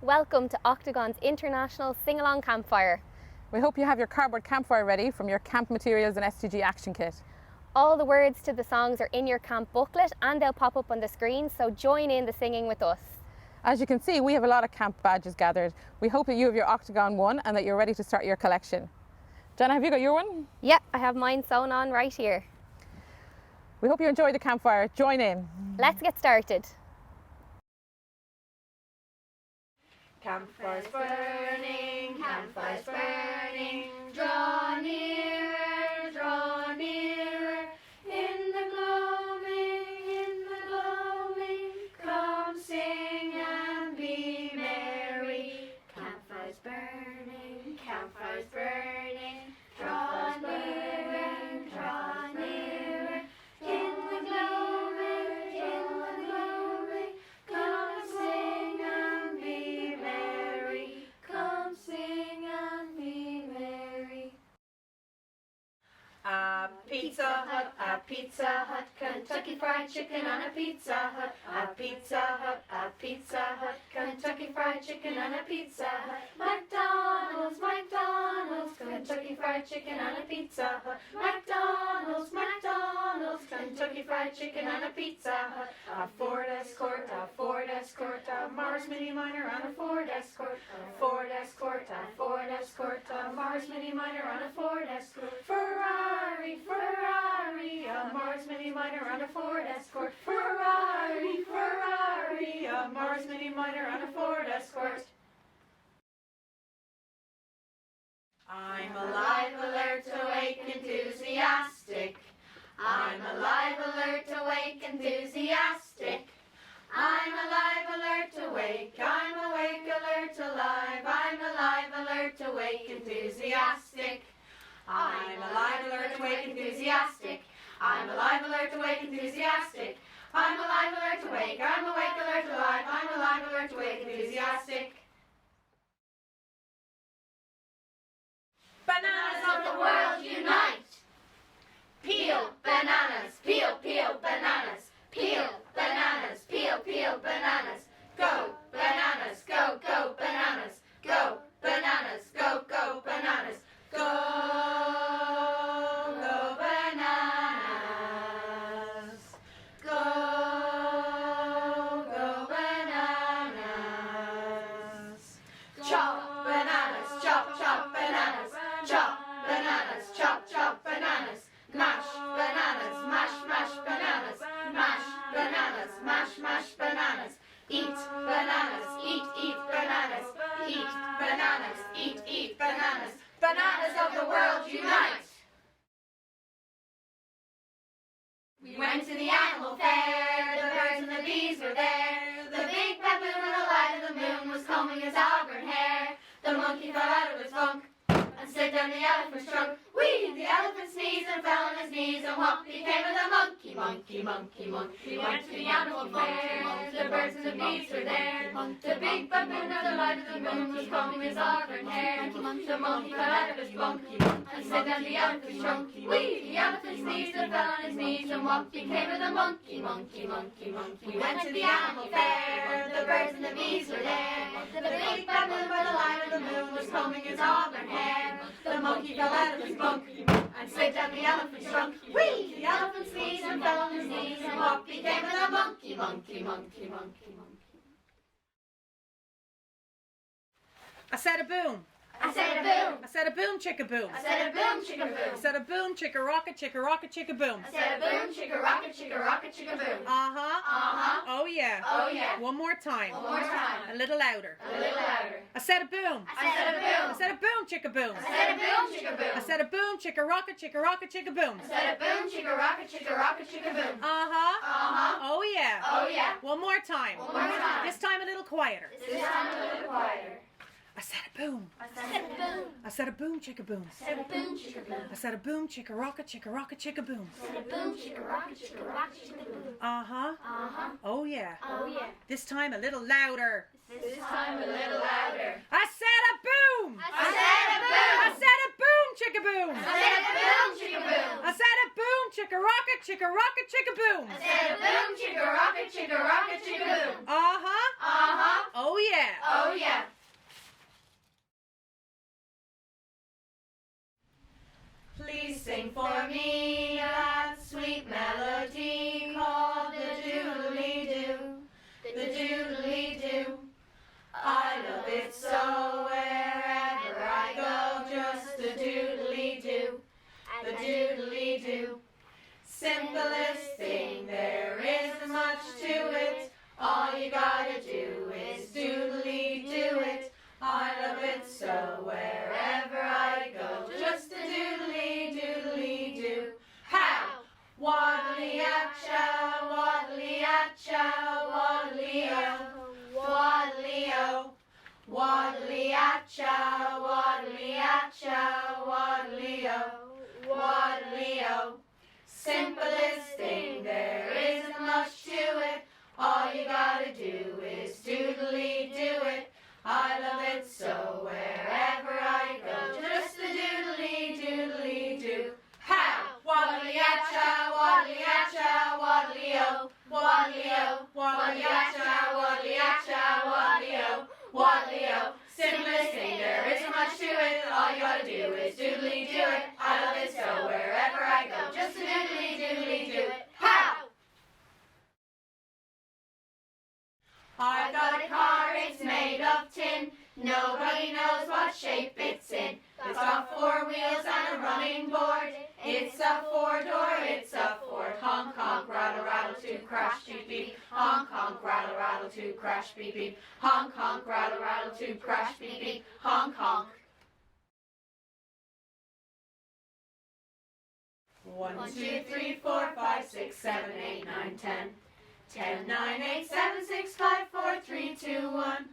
Welcome to Octagon's International Sing-Along Campfire. We hope you have your cardboard campfire ready from your camp materials and SDG action kit. All the words to the songs are in your camp booklet and they'll pop up on the screen, so join in the singing with us. As you can see, we have a lot of camp badges gathered. We hope that you have your Octagon one and that you're ready to start your collection. Jenna, have you got your one? Yeah, I have mine sewn on right here. We hope you enjoy the campfire. Join in. Let's get started. Campfire's burning, campfire's burning, draw nearer, in the gloaming, come sing and be merry. Campfire's burning, draw nearer, in the gloaming, come sing and be merry. Come sing and be merry. A Pizza Hut, Kentucky Fried Chicken on a Pizza Hut. A Pizza Hut, Kentucky Fried Chicken on a Pizza Hut. McDonald's, Kentucky Fried Chicken on a Pizza Hut. McDonald's, Kentucky Fried Chicken on a Pizza Hut. A Ford Escort, a Mars Mini Minor on a Ford Escort. A Ford Escort, a Mars Mini Minor on a Ford Escort. Ferrari, a Mars Mini Minor on a Ford Escort. Ferrari, a Mars Mini Minor on a Ford Escort. I'm alive, alert, awake, enthusiastic. I'm alive, alert, awake, enthusiastic. I'm alive, alert, awake. I'm awake, alert, alive. I'm alive, alert, awake, enthusiastic. I'm alive, alert, awake, enthusiastic. I'm alive, alert, awake, enthusiastic. I'm alive, alert, awake. I'm awake, alert, alive. I'm alive, alert, awake, enthusiastic. Bananas of the world unite! Peel bananas, peel bananas. Peel bananas, peel bananas. Go bananas, go bananas. Go bananas, go bananas. Go bananas. Go bananas. Chop bananas, chop bananas. Chop bananas, chop bananas. Mash bananas, mash bananas. Mash bananas, mash bananas. Eat bananas, eat bananas. Eat bananas, eat bananas. Bananas of the world unite! We went to the animal fair, the birds and the bees were there. The big baboon on the light of the moon was combing his auburn hair. The monkey fell out of his funk and slid down the elephant's trunk. Whee! The elephant sneezed and fell on his knees, and what became of the monkey? We went to the animal fair, the birds and the bees were there. The big baboon on the light of the moon was combing his auburn hair. The monkey fell out of his bunk and slid down the elephant's trunk. Whee! The elephant sneezed and fell on his knees, and what became of the monkey? We went to the animal fair, the birds and the bees were there. The big baboon by the light of the moon was combing his auburn hair. The monkey fell out of his bunk and slid down the elephant's trunk. Whee! The elephant sneezed and fell on his knees, and what became of the monkey? I said a boom. I said a boom. I said a boom, chicka boom. I said a boom, chicka boom. I said a boom, chicka rocket, chicka boom. I said a boom, chicka rocket, chicka boom. Oh yeah. Oh yeah. One more time. One more time. A little louder. A little louder. I said a boom. I said a boom. I said a boom, chicka boom. I said a boom, chicka boom. I said a boom, chicka rocket, chicka boom. I said a boom, chicka rocket, chicka boom. Oh yeah. Oh yeah. One more time. One more time. This time a little quieter. This time a little quieter. I said a boom. I said a boom. I said a boom, chicka boom. I said a boom, chicka boom. I said a boom, chicka rocket, chicka boom. I said a boom, chicka rocket, chicka boom. Oh yeah. Oh yeah. This time a little louder. This time a little louder. I said a boom. I said a boom. I said a boom, chicka boom. I said a boom, chicka boom. I said a boom, chicka rocket, chicka boom. I said a boom, chicka rocket, chicka boom. Oh yeah. yeah. Oh yeah. Please sing for me that sweet melody called the doodly-doo, the doodly-doo. I love it so wherever I go, just the doodly-doo, the doodly-doo. Simplest thing, there isn't much to it. All you gotta do is doodly-do it. I love it so wherever I go, just a doodly-doodly-doo. How? Waddly-at-chow, waddly-at-chow, waddly-o, waddly-o. Waddly-at-chow, waddly-at-chow, waddly-o, waddly-o. Simplest thing, there isn't much to it. All you gotta do is doodly-do it. I love it so wherever I go, just a doodly-doodly-doo. How? Waddly-at-chow, waddly-at-chow, waddly-o, waddly-o, waddly-at-chow, waddly-at-chow, waddly-o, waddly-o. Simplest thing, there isn't much to it. All you gotta do is doodly-do it. I love it so wherever I go, just a doodly-doodly-do it. How? I've got a car, it's made of tin. Nobody knows what shape it's in. It's got 4 wheels and a running board. It's a 4-door, it's a Ford. Honk, honk, rattle, rattle, toot, crash, beep, beep. Honk, honk, rattle, rattle, toot, crash, beep, beep. Honk, honk, rattle, rattle, toot, crash, beep, beep. Honk, honk. 1, 2, 3, 4, 5, 6, 7, 8, 9, 10. 10, 9, 8, 7, 6, 5, 4, 3, 2, 1.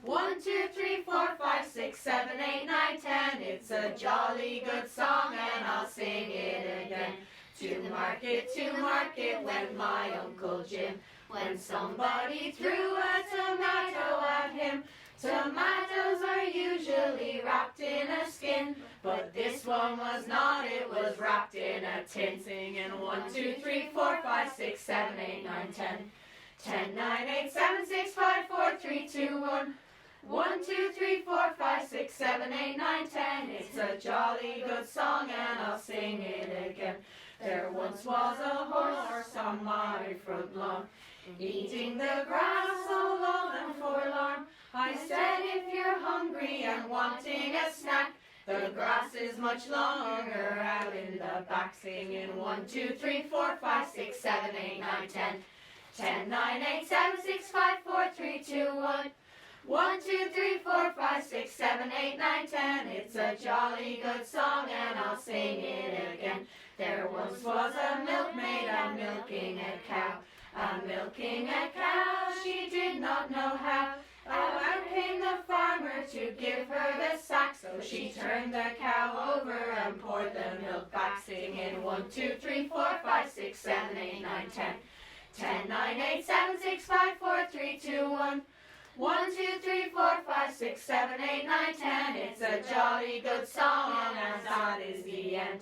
1, 2, 3, 4, 5, 6, 7, 8, 9, 10. It's a jolly good song and I'll sing it again. To market went my Uncle Jim. When somebody threw a tomato at him. Tomatoes are usually wrapped in a skin, but this one was not, it was wrapped in a tin. Singing 1, 2, 3, 4, 5, 6, 7, 8, 9, 10. 10, 9, 8, 7, 6, 5, 4, 3, 2, 1. 1, 2, 3, 4, 5, 6, 7, 8, 9, 10. It's a jolly good song and I'll sing it again. There once was a horse on my front lawn, eating the grass so long and forlorn. I said, if you're hungry and wanting a snack, the grass is much longer out in the back. Singing 1, 2, 3, 4, 5, 6, 7, 8, 9, 10. 10, 9, 8, 7, 6, 5, 4, 3, 2, 1. 1, 2, 3, 4, 5, 6, 7, 8, 9, 10. It's a jolly good song and I'll sing it again. There once was a milkmaid a milking a cow. A milking a cow, she did not know how. Out came the farmer to give her the sack, so she turned the cow over and poured the milk back. Singing 1, 2, 3, 4, 5, 6, 7, 8, 9, 10. 10, 9, 8, 7, 6, 5, 4, 3, 2, 1. 1, 2, 3, 4, 5, 6, 7, 8, 9, 10. It's a jolly good song and that is the end.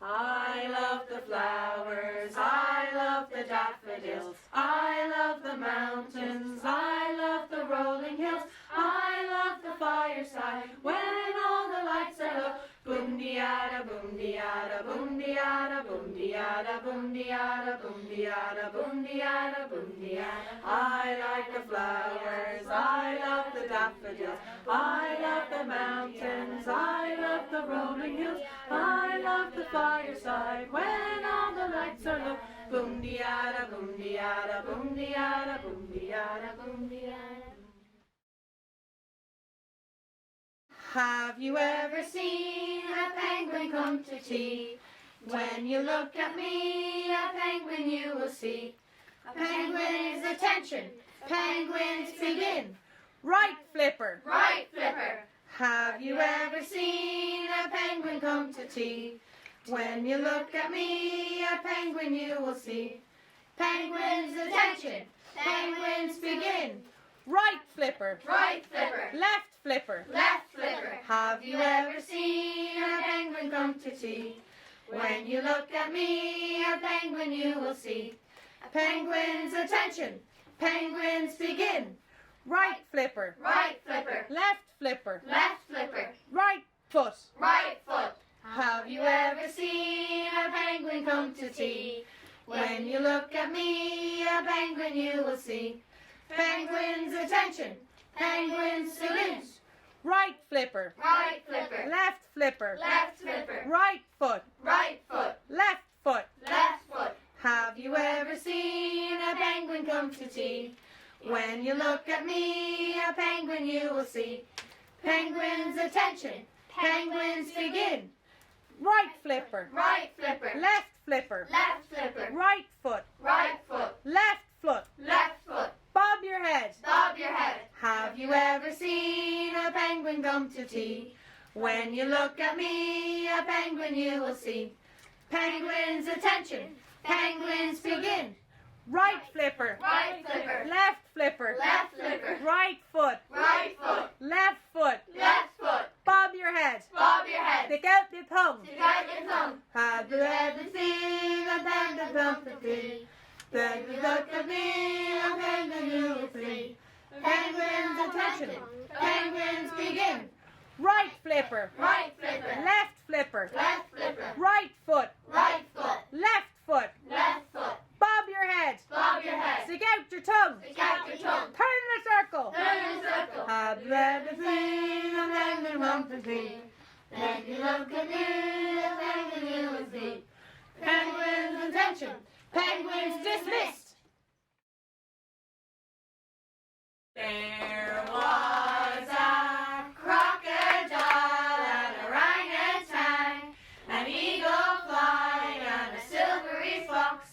I love the flowers, I love the daffodils, I love the mountains, I love the rolling hills, I love the fireside when all the lights are low. Boom-de-yada, boom-de-yada, boom-de-yada, boom-de-yada, boom-de-yada, boom-de-yada, boom-de-yada, boom-de-yada. I like the flowers, I love the daffodils, I love the mountains, I love the rolling hills, I love the fireside when all the lights are low. Boom-de-yada, boom-de-yada, boom-de-yada, boom-de-yada, boom-de-yada. Have you ever seen a penguin come to tea? When you look at me, a penguin you will see. A penguin's attention, penguins begin. Right, Flipper. Right, Flipper. Have you ever seen a penguin come to tea? When you look at me, a penguin you will see. Penguins attention, penguins begin. Right, Flipper. Right, Flipper. Left, Flipper. Left, Flipper. Have you ever seen a penguin come to tea? When you look at me, a penguin you will see. A penguin's attention, Penguins begin. Right flipper. Right flipper. Left flipper. Left flipper. Right foot. Right foot. Have you ever seen a penguin come to tea? When you look at me, a penguin you will see. Penguins, attention. Penguins, salute. Right flipper. Right flipper. Left flipper. Left flipper. Right foot. Right foot. Left foot. Left foot. Have you ever seen a penguin come to tea? When you look at me, a penguin you will see. Penguins, attention. Penguins, begin. Right flipper. Right flipper. Left flipper. Left flipper. Right foot. Right foot. Left foot. Left foot. Bob your head. Bob your head. Have you ever seen a penguin come to tea? When you look at me, a penguin you will see. Penguins, attention. Penguins, begin. Right flipper. Right flipper. Left flipper. Left flipper. Right foot. Right foot. Left foot. Left foot. Bob your head. Bob your head. Stick out your tongue. Stick out your tongue. Have you ever seen a penguin come to tea? When you look at me, a penguin you will see. Penguins, attention. Penguins, begin. Right flipper. Right flipper. Left flipper. Left flipper. Right foot. Right foot. Left foot. Left foot. Bob your head. Bob your head. Stick out your tongue. Stick out your tongue. Turn in a circle. Turn in a circle. Have you ever seen a penguin come to tea? When you look at me, a penguin you will see. Penguins, attention. Penguins, dismissed. There was a crocodile and a orangutan, an eagle flying and a silvery fox,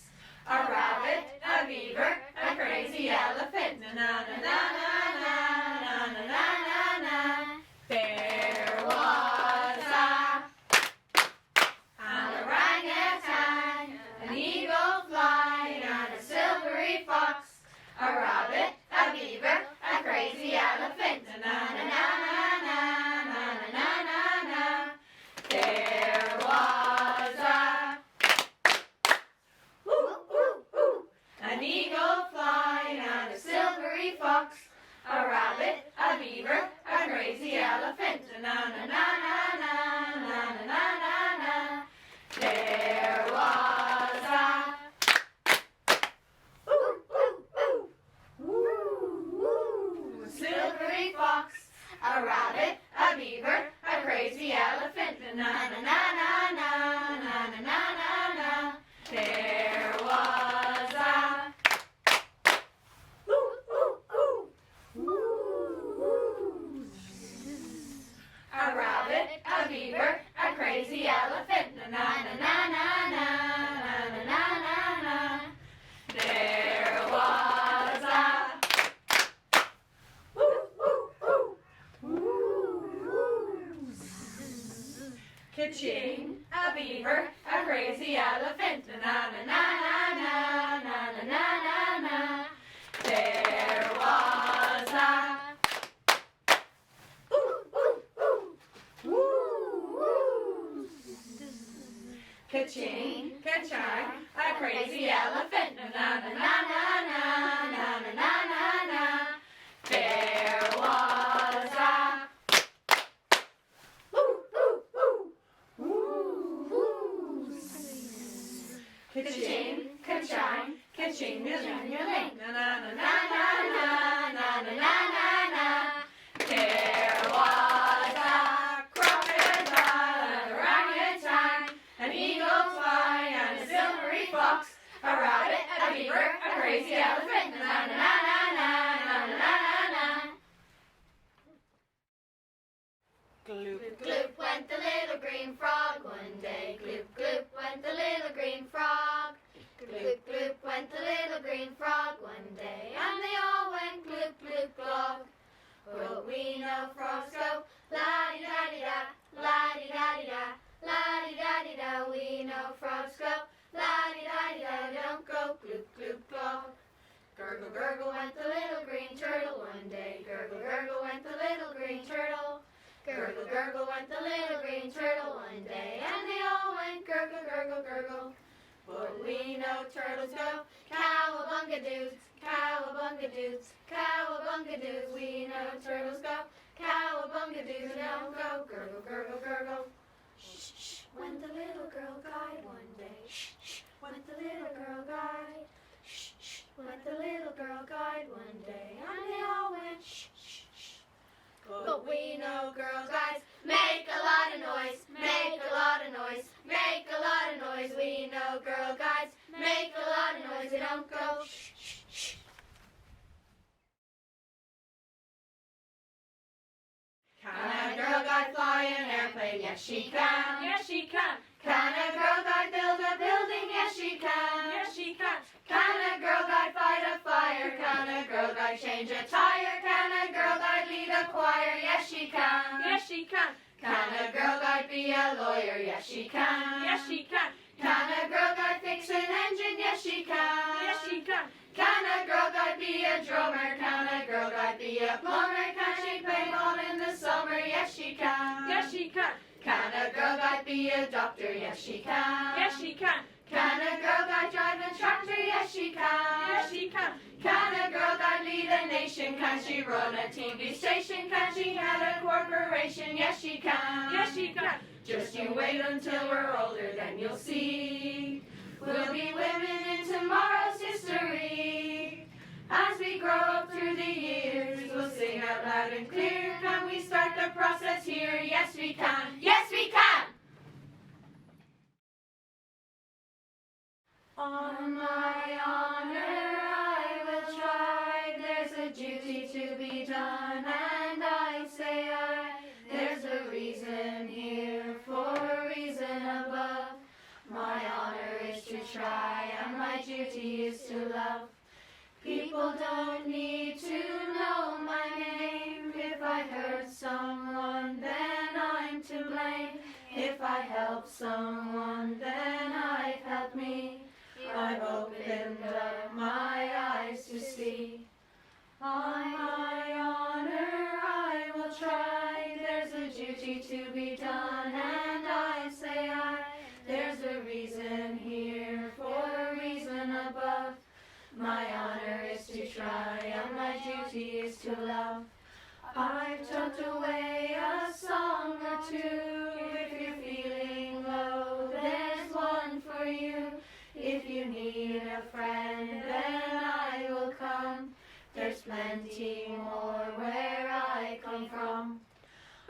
a rabbit, a beaver, a crazy elephant. Na na na na na na na na na na. There was an orangutan, an eagle flying and a silvery fox, a rabbit, a beaver, a crazy elephant. Na na na na na na na na na. There was an eagle flying and a silvery fox, a rabbit, a beaver, a crazy elephant. Na na na na na na na na na. There was silvery fox, a rabbit, a beaver, a crazy elephant. Na na na na na na na na na. There was a rabbit, a beaver, a crazy elephant. Na na na na na na na na na na. There was Ka-ching, a beaver, a crazy elephant. Na na na na na na na na na na. There was Ka-ching, ka-chang, a crazy elephant. Na na na na na na na na na na. There was Ka-ching, ka-chang, ka-ching, a-ling-a-ling. Na na na na na na na na na na na. There was a crocodile, an orangutan, an eagle flying and a silvery fox, a rabbit, a beaver, a crazy elephant. Na na na na na na na na na. Gloop. Gloop went the little green frog one day. Gloop gloop went the little green frog. Gloop gloop went the little green frog one day, and they all went gloop gloop glog. But we know frogs go la di da di da, la di da di da, la di da di da. We know frogs go la di da di da, they don't go gloop gloop glog. Gurgle gurgle went the little green turtle one day. Gurgle gurgle went the little green turtle. Gurgle gurgle went the little green turtle one day, and they all went gurgle gurgle gurgle. But we know turtles go cowabunga Cowabunga-doos, cowabunga-doos, cowabunga-doos. We know turtles go. Cowabunga-doos, don't go. Gurgle, gurgle, gurgle. Shh, shh, went the little girl guide one day. Shh, shh, went the little girl guide. Shh, shh, went the little girl guide one day. And they all went shh, shh, shh. But we know girl guides make a lot of noise, make a lot of noise, make a lot of noise. We know girl guides make a lot of noise. They don't go shh, shh, shh. Can a girl guide fly an airplane? Yes, she can. Yes, she can. Can a girl guide build a building? Yes, she can. Yes, she can. Can a girl guide fight a fire? Can a girl guide change a tire? Can a girl guide lead a choir? Yes, she can. Yes, she can. Can a girl guide be a lawyer? Yes, she can. Yes, she can. Can a girl guide fix an engine? Yes, she can. Yes, she can. Can a girl guide be a drummer? Can a girl guide be a plumber? Can she play ball in the summer? Yes, she can. Yes, she can. Can a girl guide be a doctor? Yes, she can. Yes, she can. Can a girl guide drive a tractor? Yes, she can. Yes, she can. Can a girl guide lead a nation? Can she run a TV station? Can she head a corporation? Yes, she can. Yes, she can. Just you wait until we're older, then you'll see. We'll be women in tomorrow's history. As we grow up through the years, we'll sing out loud and clear. Can we start the process here? Yes, we can. Yes, we can! On my honor, I will try. There's a duty to be done, and I say there's a reason here, for a reason above. My honor is to try, and my duty is to love. People don't need to know my name. If I hurt someone, then I'm to blame. If I help someone, then I've helped me. I've opened up my eyes to see. On my honor, I will try. There's a duty to be done, and I say there's a reason here, for a reason above. My honor is to try, and my duty is to love. I've tucked away a song or two. If you're feeling low, there's one for you. If you need a friend, then I will come. There's plenty more where I come from.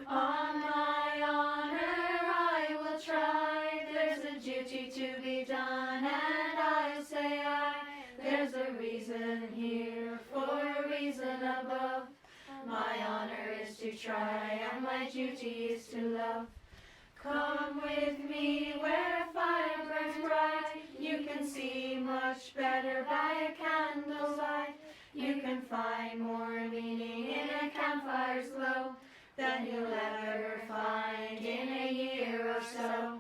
On my honor, I will try. There's a duty to be done, and I say there's a reason here, for a reason above. My honor is to try, and my duty is to love. Come with me where fire burns bright. You can see much better by a candle's light. You can find more meaning in a campfire's glow than you'll ever find in a year or so.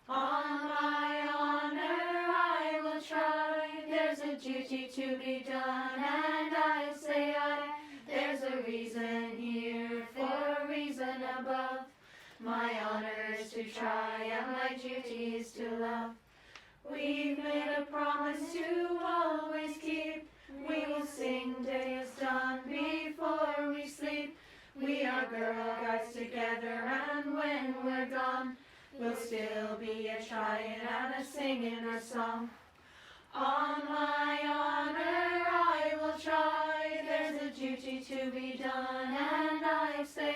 On my honor, I will try. There's a duty to be done, and I say there's a reason here, for a reason above. My honor is to try, and my duty is to love. We've made a promise to always keep. We will sing day is done before we sleep. We are Girl Guides together, and when we're gone, we'll still be a trying and a singing our song. On my honor, I will try. There's a duty to be done, and I say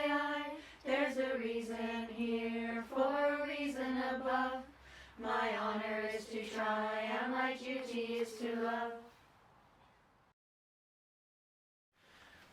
there's a reason here, for a reason above. My honor is to try, and my duty is to love.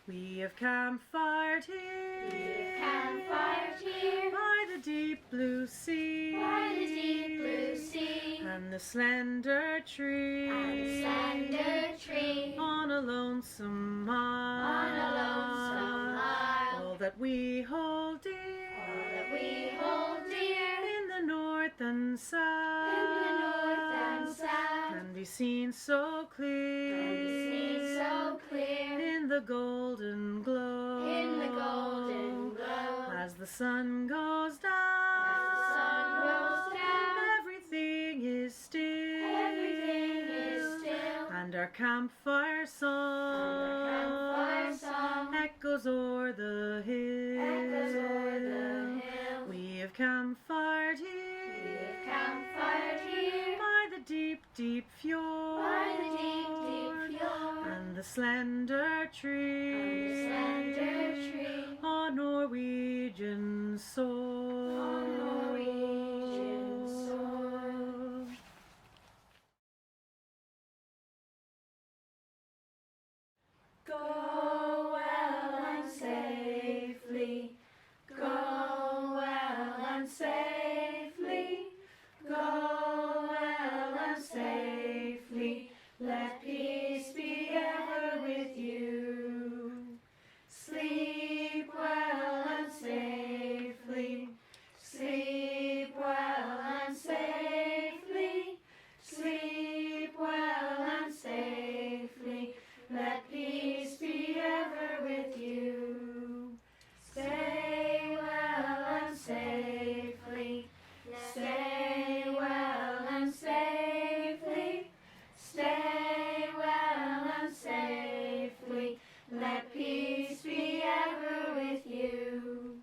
We have campfired here, We have campfired here, by the deep blue sea, by the deep blue sea, and the slender tree, and the slender tree, on a lonesome mile, on a lonesome mile. All that we hold dear, All that we hold dear, in the north and south, in the north and south, can be seen so clear, can be seen so clear, in the golden glow, in the golden glow. as the sun goes down, As the sun goes down, everything is still, everything is still, and our our campfire song echoes o'er the hill. We have campfired here by the deep, deep fjord, and the slender tree on Norwegian soil. Go well and safely, go well and safely, go well and safely, let peace be ever with you. Sleep well and safely, sleep well and safely, sleep well and safely, let peace be ever with you. Stay well and safely, stay well and safely, stay well and safely, let peace be ever with you.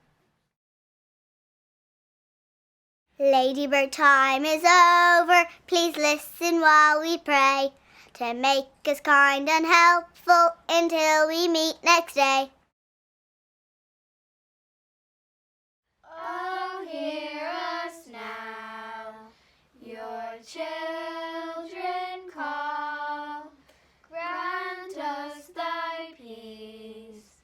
Ladybird time is over, please listen while we pray, to make us kind and helpful until we meet next day. Oh, hear us now, your children call, grant us thy peace,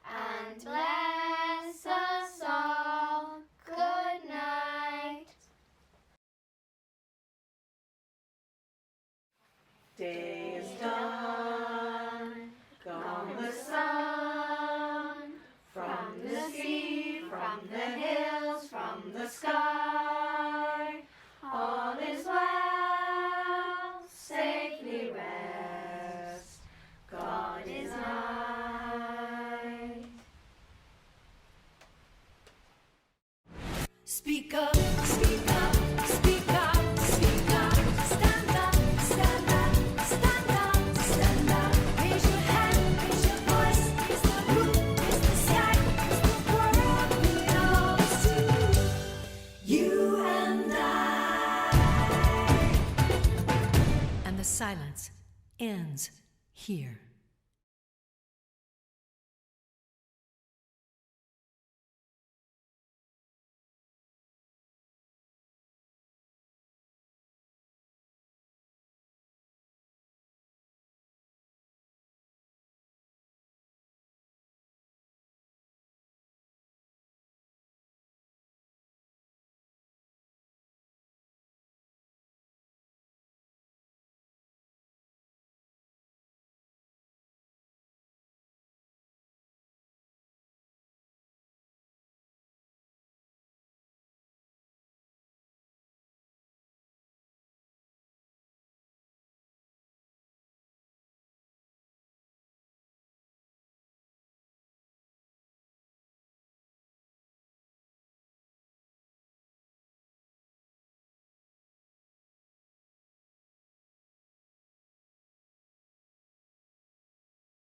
and bless us all. Good night. Day is done, gone the sun, from the sea, from the hills, from the sky. All is well, safely rest, God is nigh. Speak up, speak up, speak up, speak up. Stand up, stand up, stand up, stand up. Raise your hand, raise your voice. Raise the roof, raise the sky. 'Cause the world belongs to you and I. And the silence ends here.